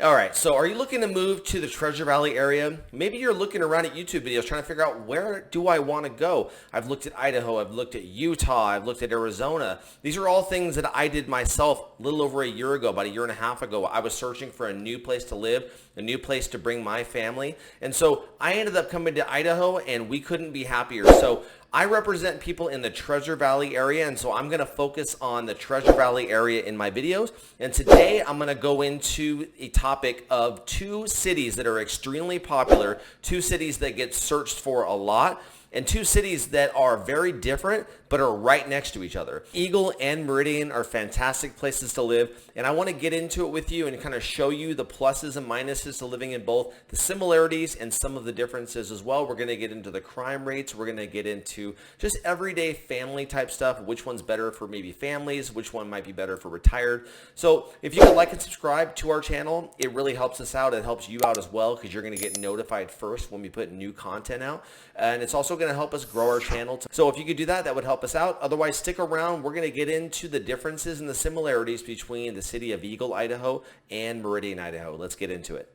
All right, so are you looking to move to the Treasure Valley area? Maybe you're looking around at YouTube videos trying to figure out where do I want to go? I've looked at Idaho, I've looked at Utah, I've looked at Arizona. These are all things that I did myself a little over a year ago, about a year and a half ago. I was searching for a new place to live, a new place to bring my family. And so I ended up coming to Idaho and we couldn't be happier. So I represent people in the Treasure Valley area, and so I'm going to focus on the Treasure Valley area in my videos. And today I'm going to go into a topic of two cities that are extremely popular, two cities that get searched for a lot, and two cities that are very different but are right next to each other. Eagle and Meridian are fantastic places to live, and I want to get into it with you and kind of show you the pluses and minuses to living in both, the similarities and some of the differences as well. We're going to get into the crime rates. We're going to get into just everyday family type stuff, which one's better for maybe families, which one might be better for retired. So if you could like and subscribe to our channel, it really helps us out. It helps you out as well because you're going to get notified first when we put new content out, and it's also going to help us grow our channel. So if you could do that, that would help us out. Otherwise, stick around. We're going to get into the differences and the similarities between the city of Eagle, Idaho and Meridian, Idaho. Let's get into it.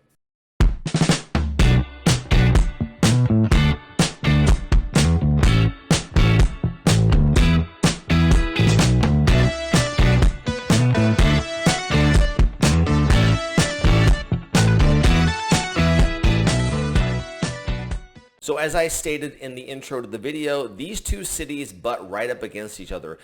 So as I stated in the intro to the video, these two cities butt right up against each other.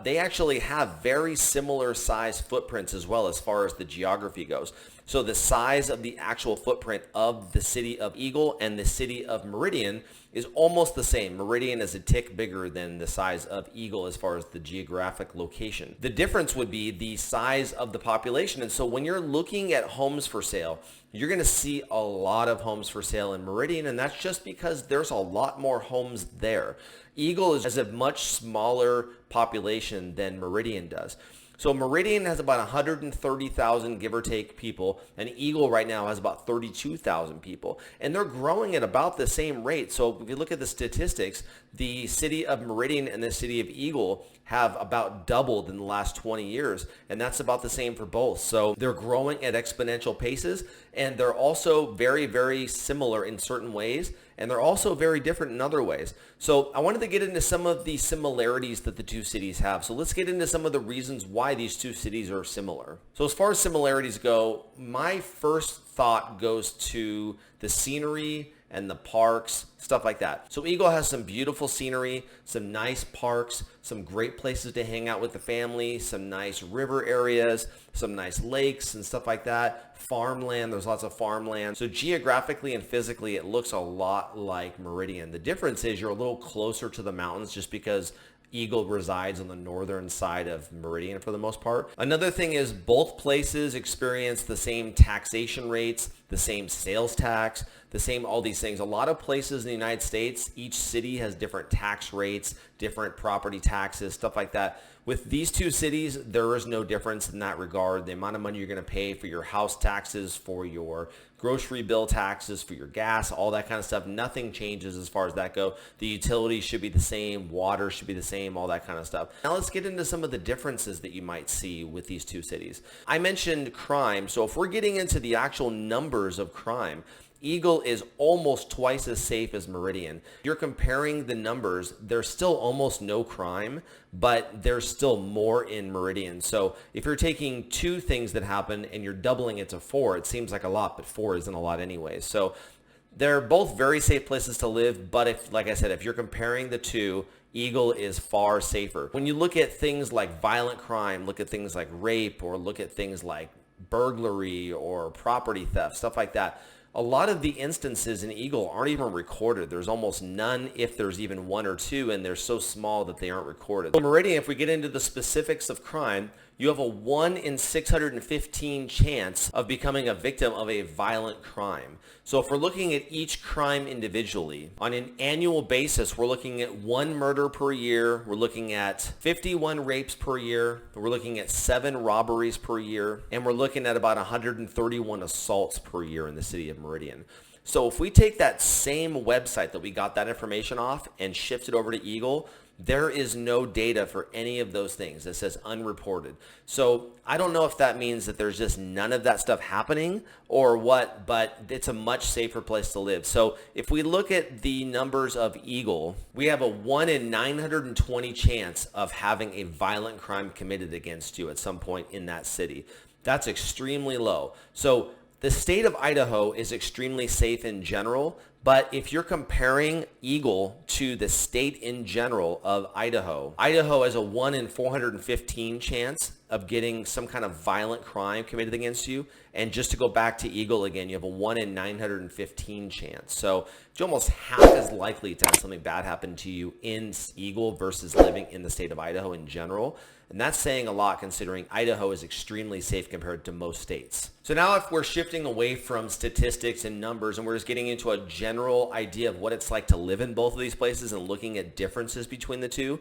They actually have very similar size footprints as well as far as the geography goes. So the size of the actual footprint of the city of Eagle and the city of Meridian is almost the same. Meridian is a tick bigger than the size of Eagle as far as the geographic location. The difference would be the size of the population. And so when you're looking at homes for sale, you're going to see a lot of homes for sale in Meridian, and that's just because there's a lot more homes there. Eagle has a much smaller population than Meridian does. So Meridian has about 130,000 give or take people, and Eagle right now has about 32,000 people, and they're growing at about the same rate. So if you look at the statistics, the city of Meridian and the city of Eagle have about doubled in the last 20 years, and that's about the same for both. So they're growing at exponential paces, and they're also very, very similar in certain ways, and they're also very different in other ways. So I wanted to get into some of the similarities that the two cities have. So let's get into some of the reasons why these two cities are similar. So as far as similarities go, my first thought goes to the scenery and the parks, stuff like that. So Eagle has some beautiful scenery, some nice parks, some great places to hang out with the family, some nice river areas, some nice lakes and stuff like that. Farmland, there's lots of farmland. So geographically and physically, it looks a lot like Meridian. The difference is you're a little closer to the mountains just because Eagle resides on the northern side of Meridian for the most part. Another thing is both places experience the same taxation rates, the same sales tax, the same all these things. A lot of places in the United States, each city has different tax rates, different property taxes, stuff like that. With these two cities, there is no difference in that regard. The amount of money you're going to pay for your house taxes, for your grocery bill taxes, for your gas, all that kind of stuff, nothing changes as far as that go. The utilities should be the same, water should be the same, all that kind of stuff. Now let's get into some of the differences that you might see with these two cities. I mentioned crime, so if we're getting into the actual numbers of crime, Eagle is almost twice as safe as Meridian. You're comparing the numbers, there's still almost no crime, but there's still more in Meridian. So if you're taking two things that happen and you're doubling it to 4, it seems like a lot, but 4 isn't a lot anyways. So they're both very safe places to live, but if, like I said, if you're comparing the two, Eagle is far safer. When you look at things like violent crime, look at things like rape, or look at things like burglary or property theft, stuff like that, a lot of the instances in Eagle aren't even recorded. There's almost none, if there's even 1 or 2, and they're so small that they aren't recorded. So Meridian, if we get into the specifics of crime, you have a 1 in 615 chance of becoming a victim of a violent crime. So if we're looking at each crime individually, on an annual basis, we're looking at 1 murder per year, we're looking at 51 rapes per year, we're looking at 7 robberies per year, and we're looking at about 131 assaults per year in the city of Meridian. So if we take that same website that we got that information off and shift it over to Eagle, There is no data for any of those things. It says unreported. So I don't know if that means that there's just none of that stuff happening or what, but it's a much safer place to live. So if we look at the numbers of Eagle, we have a 1 in 920 chance of having a violent crime committed against you at some point in that city. That's extremely low. So the state of Idaho is extremely safe in general, but if you're comparing Eagle to the state in general of Idaho, Idaho has a 1 in 415 chance of getting some kind of violent crime committed against you. And just to go back to Eagle again, you have a 1 in 915 chance. So it's almost half as likely to have something bad happen to you in Eagle versus living in the state of Idaho in general. And that's saying a lot considering Idaho is extremely safe compared to most states. So now if we're shifting away from statistics and numbers and we're just getting into a general idea of what it's like to live in both of these places and looking at differences between the two,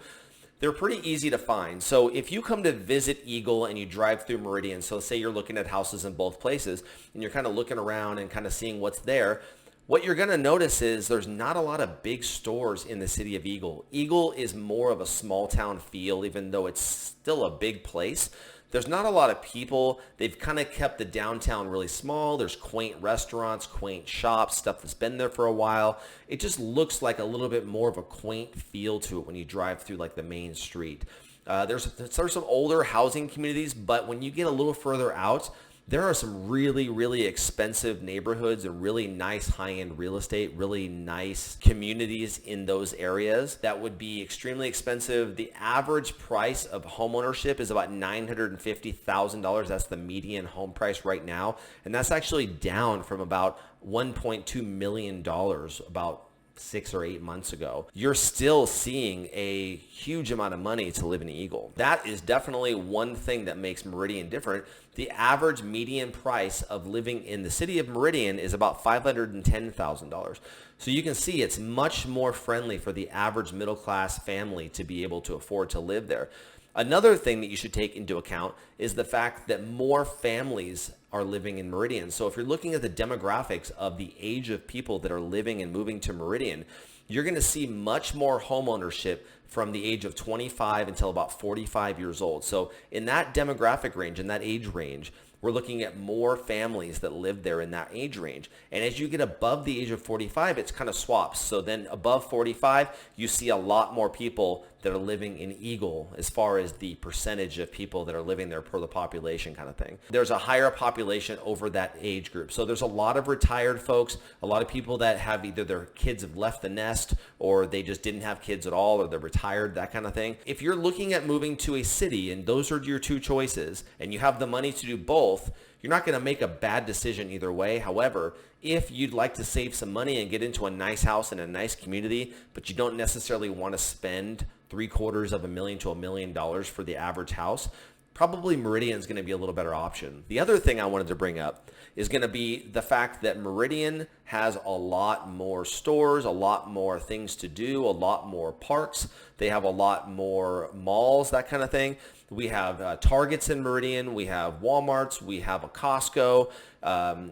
they're pretty easy to find. So if you come to visit Eagle and you drive through Meridian, so say you're looking at houses in both places and you're kind of looking around and kind of seeing what's there, what you're going to notice is there's not a lot of big stores in the city of Eagle. Eagle is more of a small town feel, even though it's still a big place. There's not a lot of people. They've kind of kept the downtown really small. There's quaint restaurants, quaint shops, stuff that's been there for a while. It just looks like a little bit more of a quaint feel to it when you drive through like the main street. There's some older housing communities, but when you get a little further out, there are some really, really expensive neighborhoods and really nice high-end real estate, really nice communities in those areas that would be extremely expensive. The average price of home ownership is about $950,000. That's the median home price right now. And that's actually down from about $1.2 million about 6 or 8 months ago. You're still seeing a huge amount of money to live in Eagle. That is definitely one thing that makes Meridian different. The average median price of living in the city of Meridian is about $510,000. So you can see it's much more friendly for the average middle class family to be able to afford to live there. Another thing that you should take into account is the fact that more families are living in Meridian. So if you're looking at the demographics of the age of people that are living and moving to Meridian, you're going to see much more home ownership from the age of 25 until about 45 years old. So in that demographic range, in that age range, we're looking at more families that live there in that age range. And as you get above the age of 45, it's kind of swaps. So then above 45, you see a lot more people that are living in Eagle as far as the percentage of people that are living there per the population kind of thing. There's a higher population over that age group. So there's a lot of retired folks, a lot of people that have either their kids have left the nest or they just didn't have kids at all or they're retired, that kind of thing. If you're looking at moving to a city and those are your two choices and you have the money to do both, you're not going to make a bad decision either way. However, if you'd like to save some money and get into a nice house in a nice community, but you don't necessarily want to spend $750,000 to $1 million for the average house, probably Meridian is going to be a little better option. The other thing I wanted to bring up is going to be the fact that Meridian has a lot more stores, a lot more things to do, a lot more parks. They have a lot more malls, that kind of thing. We have Targets in Meridian. We have Walmarts. We have a Costco.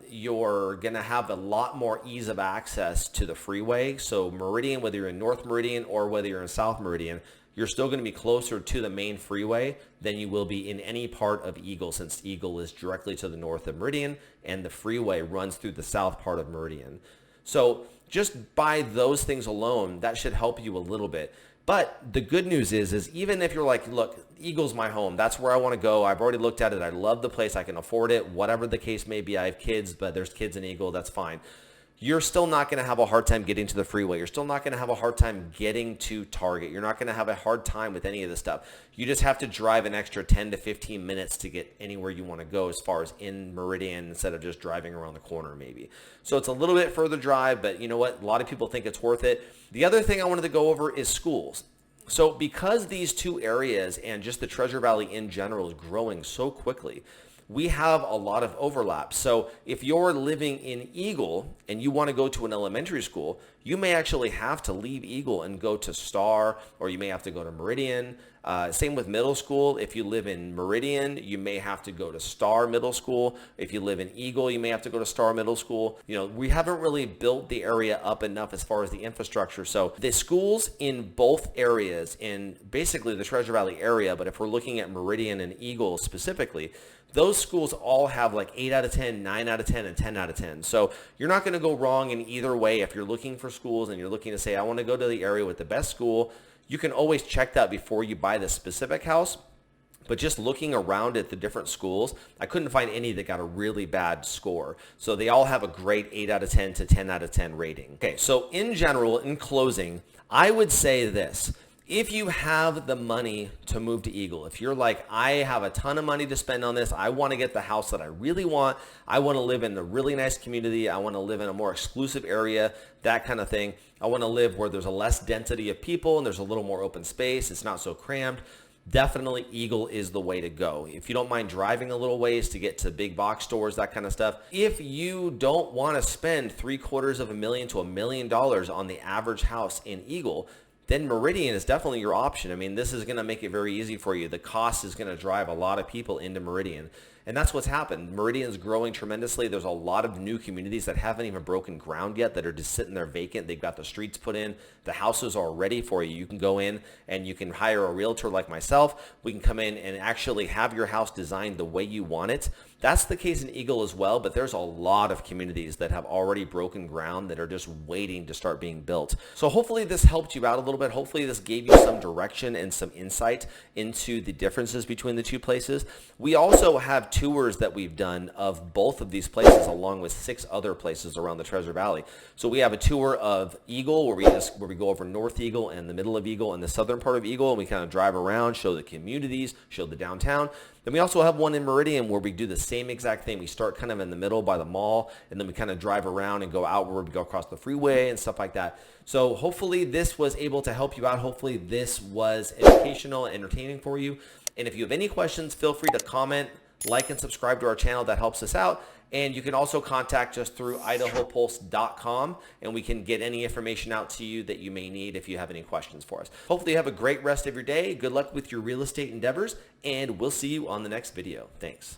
You're going to have a lot more ease of access to the freeway. So Meridian, whether you're in North Meridian or whether you're in South Meridian, you're still going to be closer to the main freeway than you will be in any part of Eagle, since Eagle is directly to the north of Meridian and the freeway runs through the south part of Meridian. So just by those things alone, that should help you a little bit. But the good news is even if you're like, look, Eagle's my home. That's where I want to go. I've already looked at it. I love the place. I can afford it. Whatever the case may be, I have kids, but there's kids in Eagle. That's fine. You're still not going to have a hard time getting to the freeway. You're still not going to have a hard time getting to Target. You're not going to have a hard time with any of this stuff. You just have to drive an extra 10 to 15 minutes to get anywhere you want to go as far as in Meridian instead of just driving around the corner maybe. So it's a little bit further drive, but you know what? A lot of people think it's worth it. The other thing I wanted to go over is schools. So because these two areas and just the Treasure Valley in general is growing so quickly, we have a lot of overlap. So if you're living in Eagle and you want to go to an elementary school, you may actually have to leave Eagle and go to Star, or you may have to go to Meridian. Same with middle school. If you live in Meridian, you may have to go to Star Middle School. If you live in Eagle, you may have to go to Star Middle School. We haven't really built the area up enough as far as the infrastructure. So the schools in both areas, in basically the Treasure Valley area, but if we're looking at Meridian and Eagle specifically, those schools all have like 8 out of 10, 9 out of 10, and 10 out of 10. So you're not going to go wrong in either way. If you're looking for schools and you're looking to say, I want to go to the area with the best school, you can always check that before you buy the specific house. But just looking around at the different schools, I couldn't find any that got a really bad score. So they all have a great 8 out of 10 to 10 out of 10 rating. Okay, so in general, in closing, I would say this. If you have the money to move to Eagle, if you're like, I have a ton of money to spend on this, I want to get the house that I really want, I want to live in a really nice community, I want to live in a more exclusive area, that kind of thing. I want to live where there's a less density of people and there's a little more open space, it's not so crammed. Definitely Eagle is the way to go. If you don't mind driving a little ways to get to big box stores, that kind of stuff. If you don't want to spend $750,000 to $1 million on the average house in Eagle, then Meridian is definitely your option. I mean, this is going to make it very easy for you. The cost is going to drive a lot of people into Meridian. And that's what's happened. Meridian's growing tremendously. There's a lot of new communities that haven't even broken ground yet that are just sitting there vacant. They've got the streets put in. The houses are ready for you. You can go in and you can hire a realtor like myself. We can come in and actually have your house designed the way you want it. That's the case in Eagle as well, but there's a lot of communities that have already broken ground that are just waiting to start being built. So hopefully this helped you out a little bit. Hopefully this gave you some direction and some insight into the differences between the two places. We also have tours that we've done of both of these places along with 6 other places around the Treasure Valley. So we have a tour of Eagle where we go over North Eagle and the middle of Eagle and the southern part of Eagle, and we kind of drive around, show the communities, show the downtown. Then we also have one in Meridian where we do the same exact thing. We start kind of in the middle by the mall, and then we kind of drive around and go out where we go across the freeway and stuff like that. So hopefully this was able to help you out. Hopefully this was educational and entertaining for you. And if you have any questions, feel free to comment, like, and subscribe to our channel. That helps us out. And you can also contact us through idahopulse.com, and we can get any information out to you that you may need if you have any questions for us. Hopefully you have a great rest of your day. Good luck with your real estate endeavors, and we'll see you on the next video. Thanks.